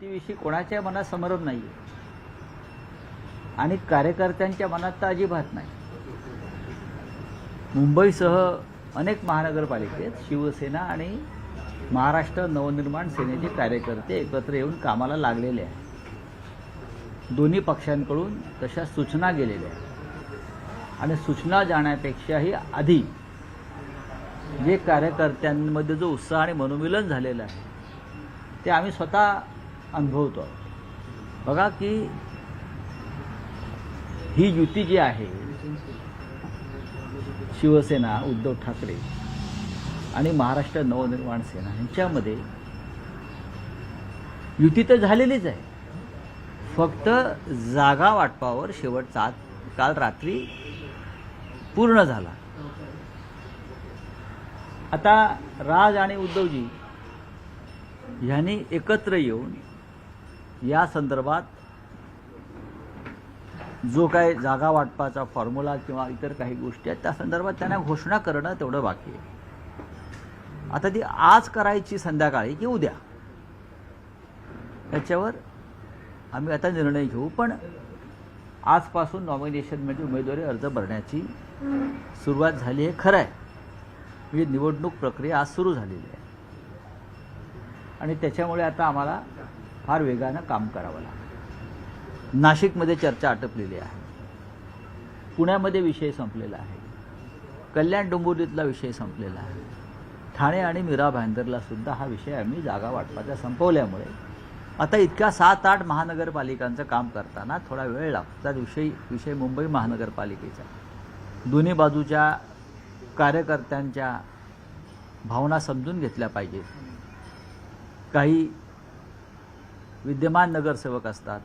युतीविषयी कोणाच्या मनात समरम नाही आहे आणि कार्यकर्त्यांच्या मनात तर अजिबात नाही. मुंबईसह अनेक महानगरपालिकेत शिवसेना आणि महाराष्ट्र नवनिर्माण सेनेचे कार्यकर्ते एकत्र येऊन कामाला लागलेले आहेत. दोन्ही पक्षांकडून तशा सूचना गेलेल्या आहेत आणि सूचना जाण्यापेक्षाही आधी जे कार्यकर्त्यांमध्ये जो उत्साह आणि मनोमिलन झालेलं आहे ते आम्ही स्वतः अनुभवतो. बघा की ही युती जी आहे शिवसेना उद्धव ठाकरे आणि महाराष्ट्र नवनिर्माण सेना यांच्यामध्ये युती तर झालेलीच आहे, फक्त जागा वाटपावर शेवटचा काल रात्री पूर्ण झाला. आता राज आणि उद्धवजी यांनी एकत्र येऊन या संदर्भात जो काय जागा वाटपाचा फॉर्म्युला किंवा इतर काही गोष्टी आहेत त्या संदर्भात त्यांना घोषणा करणं तेवढं बाकी आहे. आता ती आज करायची संध्याकाळी की उद्या याच्यावर आम्ही आता निर्णय घेऊ. पण आजपासून नॉमिनेशन म्हणजे उमेदवारी अर्ज भरण्याची सुरुवात झाली आहे. खरं आहे, म्हणजे निवडणूक प्रक्रिया आज सुरू झालेली आहे आणि त्याच्यामुळे आता आम्हाला फार वेगानं काम करावं लागतं. नाशिकमध्ये चर्चा आटपलेली आहे, पुण्यामध्ये विषय संपलेला आहे, कल्याण डोंबिवलीतला विषय संपलेला आहे, ठाणे आणि मीरा भाईंदरला सुद्धा हा विषय आम्ही जागा वाटपाचा संपवल्यामुळे आता इतक्या 7-8 महानगरपालिकांचं काम करताना थोडा वेळ लागतो. त्या विषय मुंबई महानगरपालिकेचा दोन्ही बाजूच्या कार्यकर्त्यांच्या भावना समजून घेतल्या पाहिजेत. काही विद्यमान नगरसेवक असतात,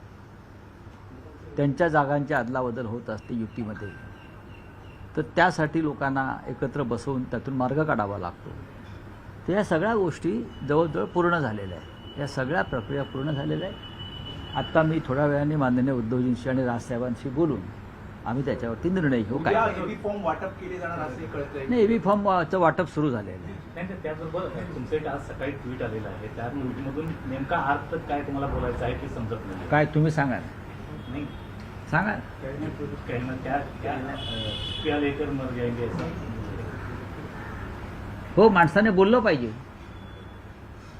त्यांच्या जागांची अदलाबदल होत असते युतीमध्ये, तर त्यासाठी लोकांना एकत्र बसवून त्यातून मार्ग काढावा लागतो. तर या सगळ्या गोष्टी जवळजवळ पूर्ण झालेल्या आहेत. या सगळ्या प्रक्रिया पूर्ण झालेल्या आहेत. आत्ता मी थोड्या वेळाने माननीय उद्धवजींशी आणि राजसाहेबांशी बोलून आम्ही त्याच्यावरती निर्णय घेऊ. काय एबी फॉर्म वाटप केले जाणार असे कळतंय? नाही, एबी फॉर्मचं वाटप सुरू झालेलं आहे. नाही, त्याचबरोबर तुमचं एक आज सकाळी ट्विट आलेलं आहे, त्या ट्विटमधून नेमका अर्थ काय तुम्हाला बोलायचं आहे ते समजत नाही. काय तुम्ही सांगा ना, नाही सांगा. कहना क्या लेकर मर जाएंगे असं. हो, माणसाने बोललं पाहिजे.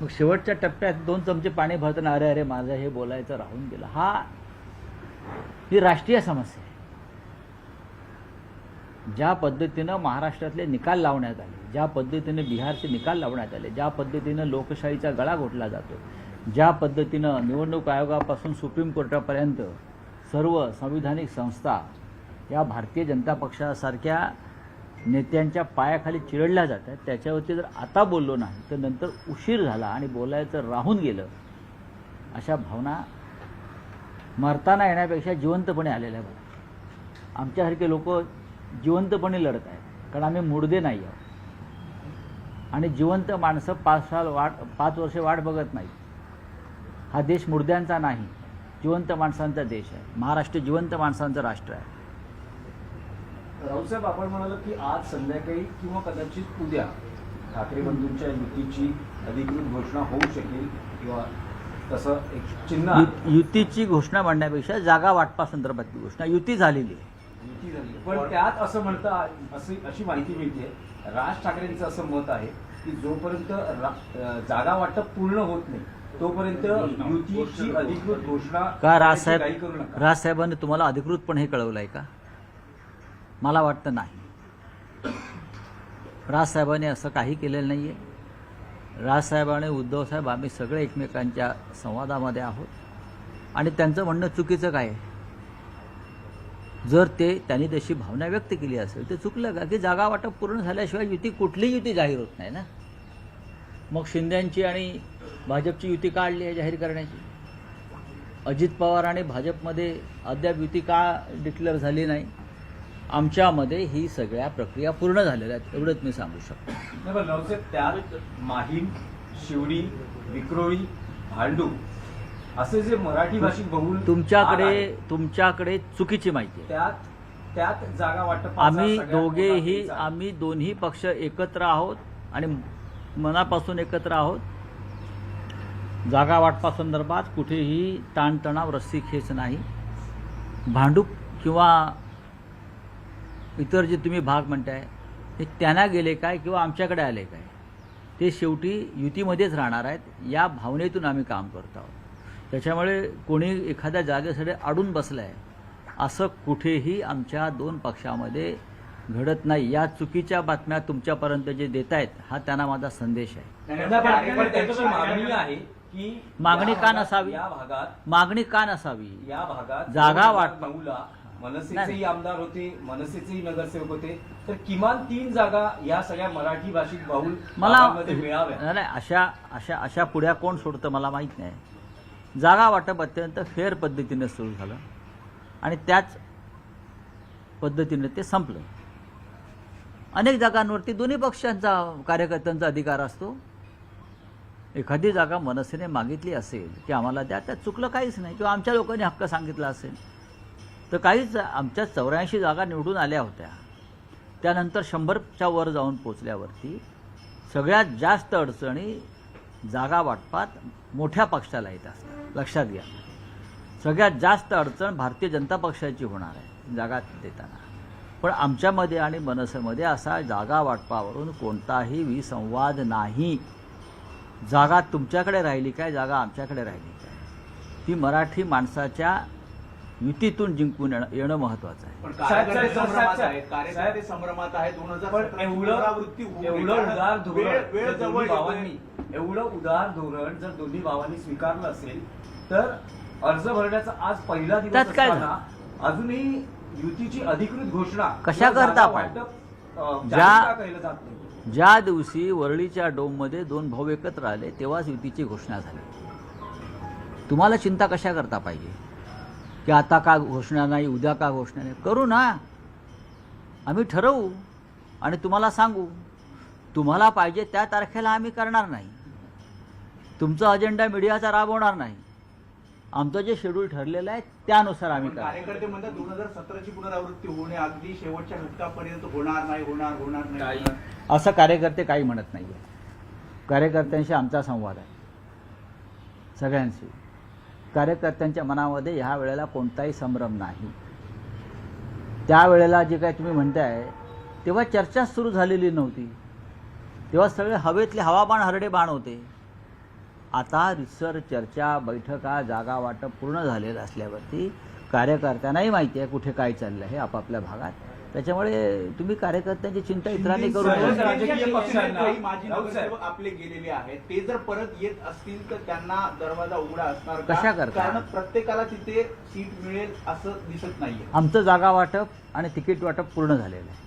मग शेवटच्या टप्प्यात 2 चमचे पाणी भरताना अरे अरे माझं हे बोलायचं राहून गेलं, ही राष्ट्रीय समस्या आहे. ज्या पद्धतीनं महाराष्ट्रातले निकाल लावण्यात आले, ज्या पद्धतीने बिहारचे निकाल लावण्यात आले, ज्या पद्धतीनं लोकशाहीचा गळा घोटला जातो, ज्या पद्धतीनं निवडणूक आयोगापासून सुप्रीम कोर्टापर्यंत सर्व संविधानिक संस्था या भारतीय जनता पक्षासारख्या नेत्यांच्या पायाखाली चिरडल्या जातात, त्याच्यावरती जर आता बोललो नाही तर नंतर उशीर झाला आणि बोलायचं राहून गेलं, अशा भावना मरताना येण्यापेक्षा जिवंतपणे आलेल्या आहेत. आमच्यासारखे लोक जिवंतपणे लढत आहेत, कारण आम्ही मुडदे नाही आहोत आणि जिवंत माणसं 5 वर्ष वाट बघत नाही. हा देश मुडद्यांचा नाही, जिवंत माणसांचा देश आहे. महाराष्ट्र जिवंत माणसांचं राष्ट्र आहे. राऊतसाहेब, आपण म्हणाल की आज संध्याकाळी किंवा कदाचित उद्या ठाकरे बंधूंच्या युतीची अधिकृत घोषणा होऊ शकेल किंवा तसं एक चिन्ह युतीची घोषणा म्हणण्यापेक्षा जागा वाटपा संदर्भातली घोषणा युती झालेली आहे. युती झाली, पण त्यात असं म्हणतं अशी माहिती मिळते, राज ठाकरेंचं असं मत आहे की जोपर्यंत जागा वाटप पूर्ण होत नाही तोपर्यंत युतीची अधिकृत घोषणा का राजसाहेबांनी तुम्हाला अधिकृतपणे हे कळवलं आहे का? मला वाटतं नाही. राजसाहेबांनी असं काही केलेलं नाही आहे. राजसाहेब आणि उद्धवसाहेब आम्ही सगळे एकमेकांच्या संवादामध्ये आहोत आणि त्यांचं म्हणणं चुकीचं काय आहे? जर त्यांनी तशी भावना व्यक्त केली असेल तर चुकलं का? की जागा वाटप पूर्ण झाल्याशिवाय कुठली युती जाहीर होत नाही ना. मग शिंदेची आणि भाजपची युती काढली आहे जाहीर करण्याची. अजित पवार आणि भाजपमध्ये अद्याप युती का डिक्लेअर झाली नाही? आमच्यामध्ये ही सगळ्या प्रक्रिया पूर्ण झालेल्या आहेत, एवढंच मी सांगू शकतो. त्यात माहीम, शिवडी, विक्रोळी, भांडू असे जे मराठी भाषिक बहुल तुमच्याकडे चुकीची माहिती आहे. त्यात जागा वाटप आम्ही दोन्ही पक्ष एकत्र आहोत आणि मनापासून एकत्र आहोत. जागा वाटपासंदर्भात कुठेही ताणतणाव रस्सीखेच नाही. भांडूप किंवा इतर जे तुम्ही भाग म्हणताय ते त्यांना गेले काय किंवा आमच्याकडे आले काय, ते शेवटी युतीमध्येच राहणार आहेत. या भावनेतून आम्ही काम करत आहोत. त्याच्यामुळे कोणी एखाद्या जागेसाठी अडून बसलं आहे असं कुठेही आमच्या दोन पक्षामध्ये घडत नाही. या चुकीच्या बातम्या तुमच्यापर्यंत जे देत आहेत हा त्यांना माझा संदेश आहे. कार्यकर्त्यांची मागणी आहे की मागणी का नसावी? मागणी का नसावी? या भागात जागा वाट 2009ला मनसेचेही आमदार होते, मनसेचेही नगरसेवक होते, तर किमान 3 जागा या सगळ्या मराठी भाषिक बहुल भागांमध्ये मिळाव्या. नाही, अशा पुढ्या कोण सोडतं मला माहीत नाही. जागा वाटप अत्यंत फेअर पद्धतीने सुरू झालं आणि त्याच पद्धतीने ते संपलं. अनेक जागांवरती दोन्ही पक्षांचा कार्यकर्त्यांचा अधिकार असतो. एखादी जागा मनसेने मागितली असेल की आम्हाला द्या, त्यात चुकलं काहीच नाही, किंवा आमच्या लोकांनी हक्क सांगितला असेल तर काहीच. आमच्या 84 जागा निवडून आल्या होत्या. त्यानंतर 100च्या वर जाऊन पोचल्यावरती सगळ्यात जास्त अडचणी जागा वाटपात मोठ्या पक्षाला येत असतात. लक्षात घ्या, सगळ्यात जास्त अडचण भारतीय जनता पक्षाची होणार आहे जागा देताना. पण आमच्यामध्ये आणि मनसेमध्ये असा जागा वाटपावरून कोणताही विसंवाद नाही. जागा तुमच्याकडे राहिली काय, जागा आमच्याकडे राहिली काय, ती मराठी माणसाच्या युतीतून जिंकून येणं महत्वाचं आहे. पण कार्यकर्ते संभ्रमात आहेत, कार्यकर्ते संभ्रमात आहेत. 2017 एवढं उदार धोरण एवढं उदार धोरण जर दोन्ही भावांनी स्वीकारलं असेल तर अर्ज भरण्याचा आज पहिला दिवस त्यात काय असताना अजूनही युतीची अधिकृत घोषणा कशा करता आपण? केलं जात नाही. ज्या दिवशी वरळीच्या डोममध्ये 2 भाऊ एकत्र आले तेव्हाच युतीची घोषणा झाली. तुम्हाला चिंता कशा करता पाहिजे की आता का घोषणा नाही, उद्या का घोषणा नाही? करू ना, आम्ही ठरवू आणि तुम्हाला सांगू. तुम्हाला पाहिजे त्या तारखेला आम्ही करणार नाही. तुमचा अजेंडा मीडियाचा राबवणार नाही. आमचं जे शेड्यूल ठरलेलं आहे त्यानुसार आम्ही करणार. कार्यकर्ते म्हणतात 2017ची पुनरावृत्ती होणे अगदी शेवटच्या घटकापर्यंत होणार नाही. असं कार्यकर्ते काही म्हणत नाही. कार्यकर्त्यांशी आमचा संवाद आहे सगळ्यांशी. कार्यकर्त्यांच्या मनामध्ये ह्या वेळेला कोणताही संभ्रम नाही. त्यावेळेला जे काय तुम्ही म्हणताय तेव्हा चर्चा सुरू झालेली नव्हती. तेव्हा सगळे हवेतले हवाबाण हरडे बाण होते. आता रिसर चर्चा, बैठका, जागा वाटप पूर्ण झालेलं असल्यावरती कार्यकर्त्यांनाही माहिती आहे कुठे काय चाललं आहे आपापल्या भागात. त्याच्यामुळे तुम्ही कार्यकर्त्यांची चिंता इतरांनी करू सर्वच नये. राजकीय पक्षांना माजी नगरसेवक आपले गेलेले आहेत, ते जर परत येत असतील तर त्यांना दरवाजा उघडा असणार का? कशा करता? कारण प्रत्येकाला तिथे सीट मिळेल असं दिसत नाहीये. आमचं जागा वाटप आणि तिकीट वाटप पूर्ण झालेलं आहे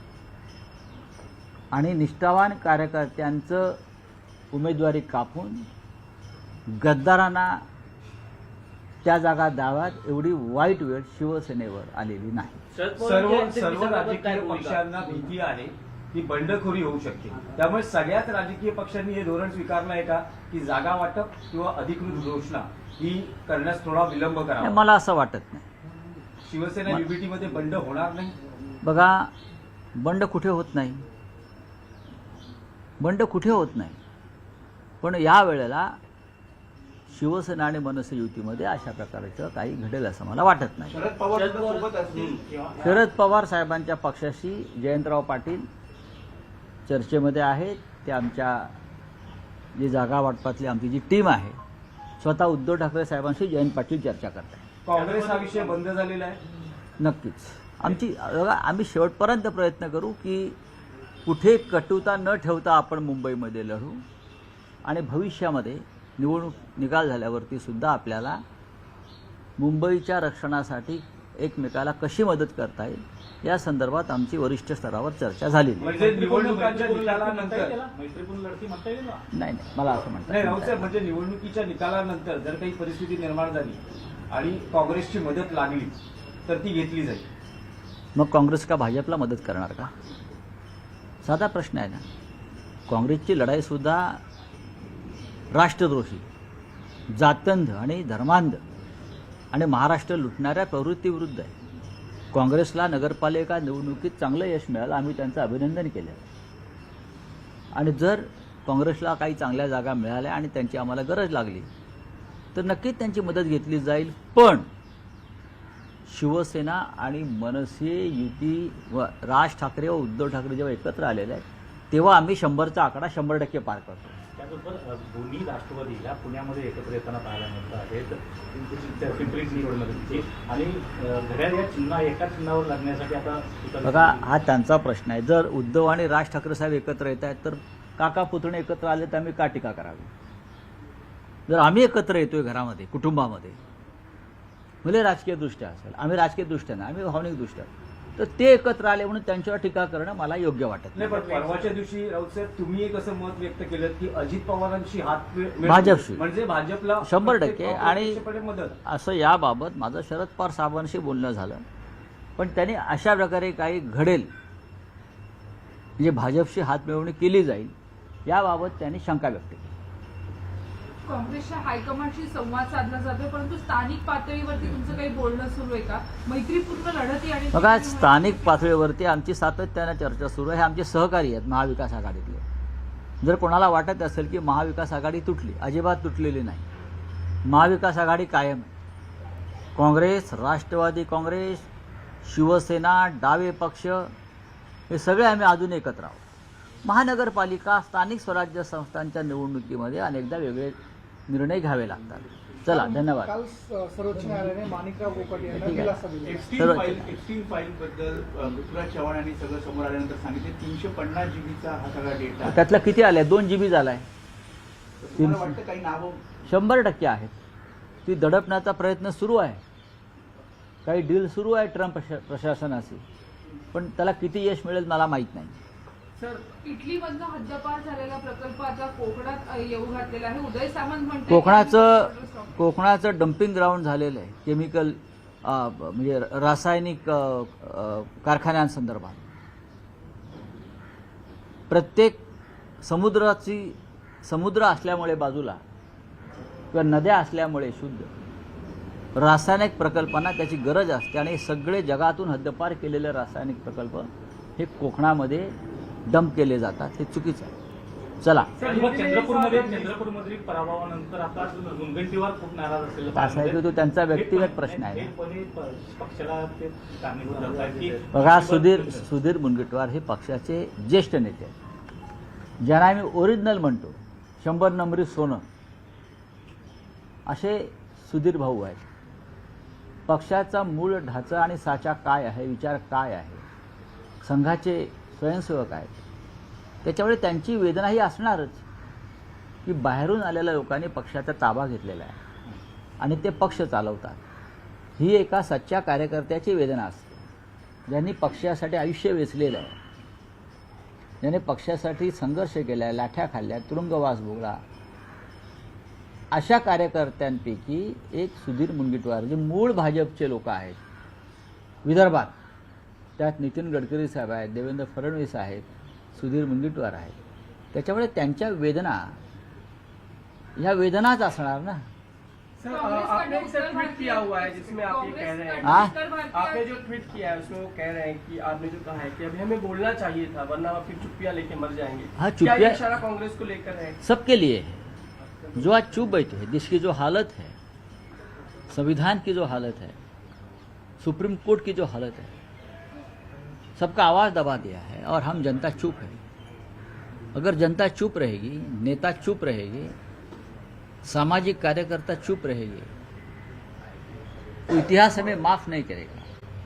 आणि निष्ठावान कार्यकर्त्यांचं उमेदवारी कापून गद्दारांना त्या जागा द्याव्यात एवढी वाईट वेळ शिवसेनेवर आलेली नाही. सर्व राजकीय पक्षांना भीती आहे की बंडखोरी होऊ शकते. त्यामुळे सगळ्याच राजकीय पक्षांनी हे धोरण स्वीकारलं आहे का की जागा वाटप किंवा अधिकृत घोषणा ही करण्यास थोडा विलंब करावा? मला असं वाटत नाही. शिवसेना युबीटी मध्ये बंड होणार नाही. बघा, बंड कुठे होत नाही, बंड कुठे होत नाही. पण या वेळेला शिवसेना आणि मनसे युतीमध्ये अशा प्रकारचं काही घडेल असं मला वाटत नाही. शरद पवार सोबत असतील. शरद पवार साहेबांच्या पक्षाशी जयंतराव पाटील चर्चेमध्ये आहेत. ते आमच्या जी जागा वाटपातली आमची जी टीम आहे, स्वतः उद्धव ठाकरे साहेबांशी जयंत पाटील चर्चा करत आहेत. काँग्रेस हा विषय बंद झालेला आहे. नक्कीच आम्ही शेवटपर्यंत प्रयत्न करू की कुठे कटुता न ठेवता आपण मुंबईमध्ये लढू आणि भविष्यामध्ये निवडणूक निकाल झाल्यावरती सुद्धा आपल्याला मुंबईच्या रक्षणासाठी एकमेकाला कशी मदत करता येईल या संदर्भात आमची वरिष्ठ स्तरावर चर्चा झालेली. म्हणजे निवडणुकांच्या निकालानंतर मैत्रीपूर्ण लढती म्हणता येईल ना? नाही, मला असं नाही राऊत म्हणतात. साहेब, म्हणजे निवडणुकीच्या निकालानंतर जर काही परिस्थिती निर्माण झाली आणि काँग्रेसची मदत लागली तर ती घेतली जाईल. मग काँग्रेस का भाजपला मदत करणार का? साधा प्रश्न आहे ना. काँग्रेसची लढाईसुद्धा राष्ट्रद्रोही, जातंध आणि धर्मांध आणि महाराष्ट्र लुटणाऱ्या प्रवृत्तीविरुद्ध आहे. काँग्रेसला नगरपालिका निवडणुकीत चांगलं यश मिळालं, आम्ही त्यांचं अभिनंदन केलं. आणि जर काँग्रेसला काही चांगल्या जागा मिळाल्या आणि त्यांची आम्हाला गरज लागली तर नक्कीच त्यांची मदत घेतली जाईल. पण शिवसेना आणि मनसे युती व राज ठाकरे व उद्धव ठाकरे जेव्हा एकत्र आलेले आहेत तेव्हा आम्ही 100चा आकडा 100% पार करतो. त्याचबरोबर दोन्ही राष्ट्रवादी ह्या पुण्यामध्ये एकत्र येताना पाहायला मिळत आहेत पिंपरी चिंचवडमध्ये आणि घड्याळ या चिन्ह एका चिन्हावर लागण्यासाठी आता बघा हा त्यांचा प्रश्न आहे. जर उद्धव आणि राज ठाकरे साहेब एकत्र येत आहेत तर काका पुतणे एकत्र आले तर आम्ही का टीका करावी. जर आम्ही एकत्र येतोय घरामध्ये कुटुंबामध्ये भले राजकीयदृष्ट्या असेल, आम्ही राजकीयदृष्ट्या नाही, आम्ही भावनिकदृष्ट्या, तर ते एकत्र आले म्हणून त्यांच्यावर टीका करणं मला योग्य वाटत नाही. पण परवाच्या दिवशी राऊत साहेब तुम्ही एक असं मत व्यक्त केलं की अजित पवारांशी हात मिळवून भाजपशी. म्हणजे भाजपला 100% आणि प्रत्यक्षपणे मदत. असं याबाबत माझं शरद पवार साहेबांशी बोलणं झालं. पण त्यांनी अशा प्रकारे काही घडेल म्हणजे भाजपशी हात मिळवणी केली जाईल याबाबत त्यांनी शंका व्यक्त केली. काँग्रेसच्या हायकमांडशी संवाद साधला जातोय, परंतु स्थानिक पातळीवरती तुमचं काही बोलणं सुरू आहे का? मैत्रीपूर्ण लढती आणि बघा स्थानिक पातळीवरती आमची सातत्यानं चर्चा सुरू आहे. आमचे सहकारी आहेत महाविकास आघाडीतले. जर कोणाला वाटत असेल की महाविकास आघाडी तुटली, अजिबात तुटलेली नाही. महाविकास आघाडी कायम आहे. काँग्रेस, राष्ट्रवादी काँग्रेस, शिवसेना, डावे पक्ष हे सगळे आम्ही अजून एकत्र आहोत. महानगरपालिका, स्थानिक स्वराज्य संस्थांच्या निवडणुकीमध्ये अनेकदा वेगळे निर्णय घ्यावे लागतात. चला धन्यवाद. काल सर्वोच्च न्यायालयाने माणिकराव कोकाटे यांना ठीक आहे. दिलासा दिला. एक्स्ट्रीम फाईल बद्दल पृथ्वीराज चव्हाण यांनी सगळं समोर आल्यानंतर सांगितले 350 जीबीचा हा सगळा डेटा. त्यातला किती आलाय? 2 GB झालाय. तुम्हाला वाटतं काही नावं 100% आहेत. ती दडपण्याचा प्रयत्न सुरू आहे. काही डील सुरू आहे ट्रम्प प्रशासनाशी, पण त्याला किती यश मिळेल मला माहीत नाही. सर, इटलीमधनं हद्दपार झालेला प्रकल्प आता कोकणात येऊ घातलेला आहे. उदय सामंत म्हणतात कोकणाचं डम्पिंग ग्राउंड झालेलं आहे केमिकल म्हणजे रासायनिक कारखान्यांसंदर्भात. प्रत्येक समुद्र असल्यामुळे बाजूला किंवा नद्या असल्यामुळे शुद्ध रासायनिक प्रकल्पांना त्याची गरज असते आणि सगळे जगातून हद्दपार केलेले रासायनिक प्रकल्प हे कोकणामध्ये डंप केले जातात. हे चुकीचं आहे. चला चंद्रपूरमध्ये पराभवानंतर आता मुनगंटीवार खूप नाराज असेल असं आहे की तो त्यांचा व्यक्तिगत प्रश्न आहे. पक्षाला ते कारणीभूत ठरतात की बघा सुधीर मुनगंटीवार हे पक्षाचे ज्येष्ठ नेते आहेत, ज्यांना आम्ही ओरिजिनल म्हणतो, 100 नंबरी सोनं असे सुधीर भाऊ आहेत. पक्षाचा मूळ ढाचा आणि साचा काय आहे, विचार काय आहे, संघाचे स्वयंसेवक आहेत, त्याच्यामुळे त्यांची वेदना ही असणारच की बाहेरून आलेल्या लोकांनी पक्षाचा ताबा घेतलेला आहे आणि ते पक्ष चालवतात. ही एका सच्च्या कार्यकर्त्याची वेदना असते, ज्यांनी पक्षासाठी आयुष्य वेचलेलं आहे, ज्याने पक्षासाठी संघर्ष केला आहे, लाठ्या खाल्ल्या, तुरुंगवास भोगला. अशा कार्यकर्त्यांपैकी एक सुधीर मुनगंटीवार जे मूळ भाजपचे लोक आहेत विदर्भात, त्यात नितीन गडकरी साहेब आहेत, देवेंद्र फडणवीस आहेत, सुधीर मुनगंटीवार आहेत. त्याच्यामुळे त्यांच्या वेदना ह्या वेदनाच असणार ना. सर, आपने एक सर ट्वीट किया हुआ है जिसमें आप ये कह रहे हैं, आपने जो ट्वीट किया है उसमें वो कह रहे हैं कि आपने जो कहा है कि अभी हमें बोलना चाहिए था वरना आप फिर चुप्पियां लेके मर जाएंगे. हाँ, क्या ये चुप्पियां- इशारा कांग्रेस को लेकर है? सबके लिए है. जो आज चुप बैठे हैं, जिसकी जो हालत है, संविधान की जो हालत है, सुप्रीम कोर्ट की जो हालत है, सबका आवाज़ दबा दिया है और हम जनता चुप है. अगर जनता चुप रहेगी, नेता चुप रहेगी, सामाजिक कार्यकर्ता चुप रहेगी, तो इतिहास हमें माफ़ नहीं करेगा.